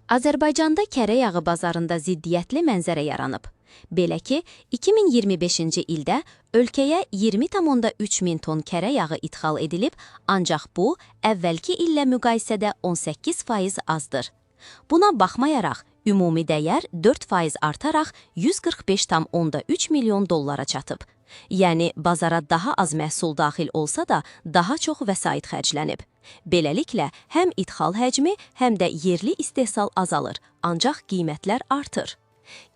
Azərbaycanda kərə yağı bazarında ziddiyyətli mənzərə yaranıb. Belə ki, 2025-ci ildə ölkəyə 20,3 min ton kərə yağı ixal edilib, ancaq bu, əvvəlki illə müqayisədə 18% azdır. Buna baxmayaraq, ümumi dəyər 4% artaraq 145,3 milyon dollara çatıb. Yəni, bazara daha az məhsul daxil olsa da, daha çox vəsait xərclənib. Beləliklə, həm ixal həcmi, həm də yerli istehsal azalır, ancaq qiymətlər artır.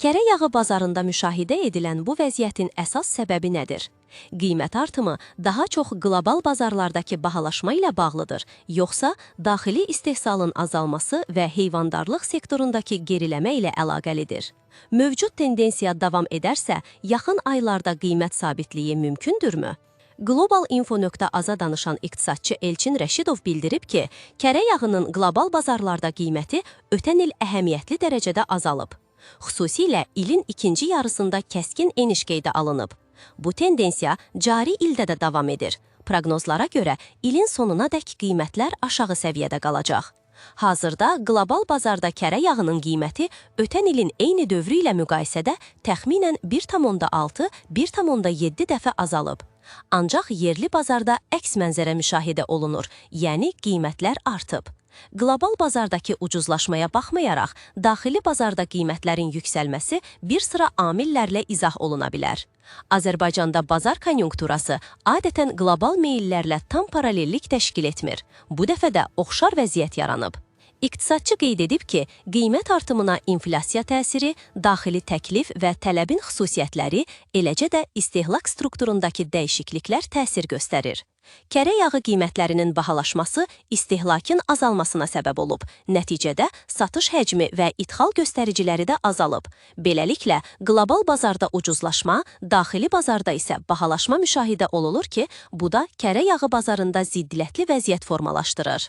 Kərə yağı bazarında müşahidə edilən bu vəziyyətin əsas səbəbi nədir? Qiymət artımı daha çox qlobal bazarlardakı bahalaşma ilə bağlıdır, yoxsa daxili istehsalın azalması və heyvandarlıq sektorundakı geriləmə ilə əlaqəlidir? Mövcud tendensiya davam edərsə, yaxın aylarda qiymət sabitliyi mümkündürmü? Global Info.az-a danışan iqtisadçı Elçin Rəşidov bildirib ki, kərə yağının qlobal bazarlarda qiyməti ötən il əhəmiyyətli dərəcədə azalıb. Xüsusilə ilin ikinci yarısında kəskin eniş qeydə alınıb. Bu tendensiya cari ildə də davam edir. Proqnozlara görə ilin sonunadək qiymətlər aşağı səviyyədə qalacaq. Hazırda qlobal bazarda kərə yağının qiyməti ötən ilin eyni dövrü ilə müqayisədə təxminən 1,6-1,7 dəfə azalıb. Ancaq yerli bazarda əks mənzərə müşahidə olunur, yəni qiymətlər artıb. Qlobal bazardakı ucuzlaşmaya baxmayaraq, daxili bazarda qiymətlərin yüksəlməsi bir sıra amillərlə izah oluna bilər. Azərbaycanda bazar konjunkturası adətən qlobal meyillərlə tam paralellik təşkil etmir. Bu dəfə də oxşar vəziyyət yaranıb. İqtisadçı qeyd edib ki, qiymət artımına inflyasiya təsiri, daxili təklif və tələbin xüsusiyyətləri, eləcə də istehlak strukturundakı dəyişikliklər təsir göstərir. Kərə yağı qiymətlərinin bahalaşması istehlakın azalmasına səbəb olub. Nəticədə satış həcmi və ixal göstəriciləri də azalıb. Beləliklə, qlobal bazarda ucuzlaşma, daxili bazarda isə bahalaşma müşahidə olunur ki, bu da kərə yağı bazarında ziddiyyətli vəziyyət formalaşdırır.